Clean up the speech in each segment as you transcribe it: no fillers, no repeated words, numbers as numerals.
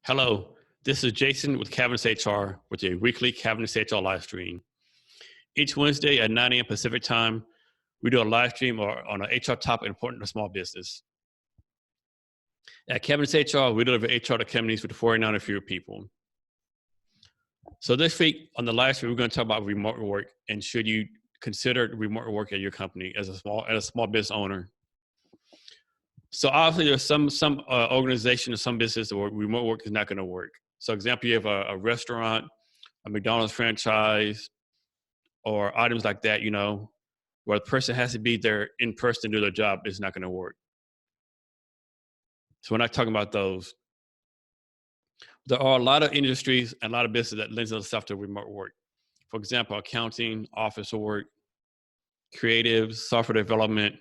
Hello, this is Jason with cavnessHR with a weekly cavnessHR live stream. Each Wednesday at 9 a.m. Pacific time, we do a live stream on an HR topic important to small business. At cavnessHR, we deliver HR to companies with 49 or fewer people. So this week on the live stream, we're going to talk about remote work and should you consider remote work at your company as a small business owner. So obviously there's some organizations, some businesses where remote work is not going to work. So example, you have a restaurant, a McDonald's franchise, or items like that, where the person has to be there in person to do their job, it's not going to work. So we're not talking about those. There are a lot of industries and a lot of businesses that lends themselves to remote work. For example, accounting, office work, creatives, software development,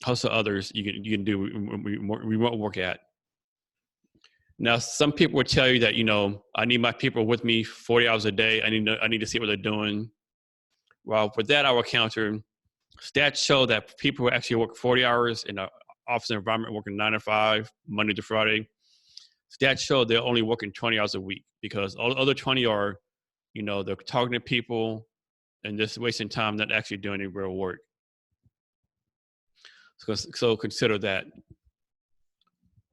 also others you can do remote work at. Now, some people will tell you that, I need my people with me 40 hours a day. I need to see what they're doing. Well, with that, I will counter. Stats show that people who actually work 40 hours in an office environment, working 9 to 5, Monday to Friday, stats show they're only working 20 hours a week because all the other 20 are, they're talking to people and just wasting time, not actually doing any real work. So consider that.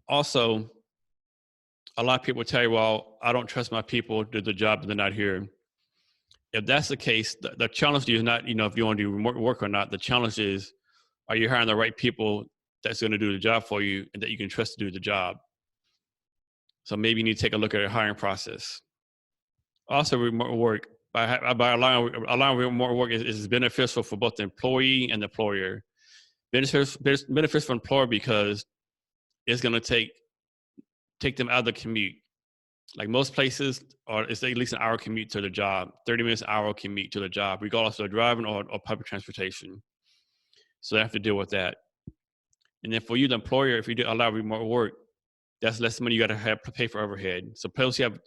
Also, a lot of people tell you, well, I don't trust my people to do the job, they're not here. If that's the case, the challenge is not, if you want to do remote work or not. The challenge is, are you hiring the right people that's going to do the job for you and that you can trust to do the job? So maybe you need to take a look at your hiring process. Also, remote work, by allowing remote work is beneficial for both the employee and the employer. Benefits for employer because it's going to take them out of the commute. Like most places, it's at least an hour commute to the job, 30 minutes, hour commute to the job, regardless of driving or public transportation. So they have to deal with that. And then for you, the employer, if you do allow remote work, that's less money you got to have to pay for overhead. So suppose you have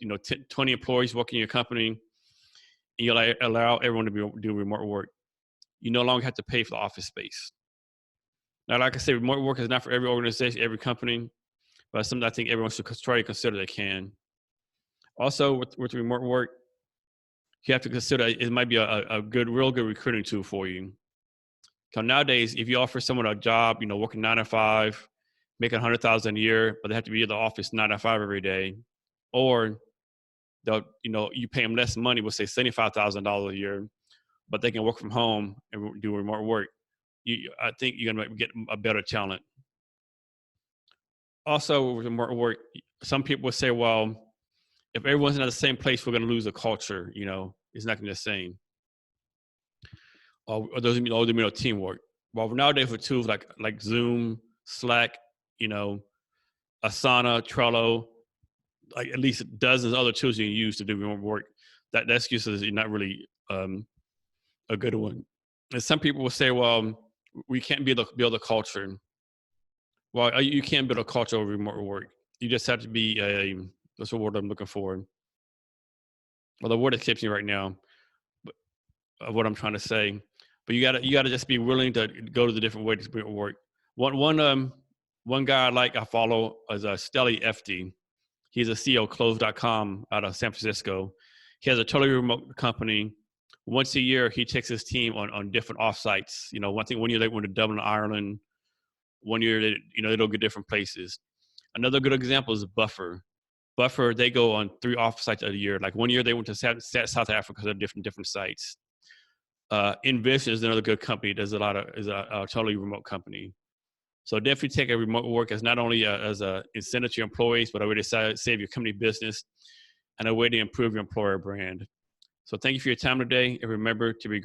20 employees working in your company, and you allow everyone to do remote work. You no longer have to pay for the office space. Now, like I said, remote work is not for every organization, every company, but it's something I think everyone should try to consider they can. Also, with remote work, you have to consider it might be a real good recruiting tool for you. Because nowadays, if you offer someone a job, working 9 to 5, making $100,000 a year, but they have to be in the office 9 to 5 every day, or you pay them less money, we'll say $75,000 a year, but they can work from home and do remote work. I think you're gonna get a better talent. Also, with remote work, some people will say, well, if everyone's in the same place, we're going to lose the culture. It's not going to be the same. Or doesn't mean teamwork. Well, nowadays with tools like Zoom, Slack, Asana, Trello, like at least dozens of other tools you can use to do remote work. That excuse is not really a good one. And some people will say, well, we can't build a culture. Well, you can't build a culture of remote work. You just have to be that's the word I'm looking for. Well, the word escapes me right now, but of what I'm trying to say. But you gotta just be willing to go to the different ways to work. One guy I follow is Stanley FD. He's a CEO of Clothes.com out of San Francisco. He has a totally remote company. Once a year, he takes his team on different offsites. One year they went to Dublin, Ireland. One year they go different places. Another good example is Buffer. Buffer, they go on 3 offsites a year. Like one year they went to South Africa to different sites. Envision is another good company. Is a totally remote company. So definitely take a remote work as not only as a incentive to your employees, but a way to save your company business and a way to improve your employer brand. So thank you for your time today, and remember to be great.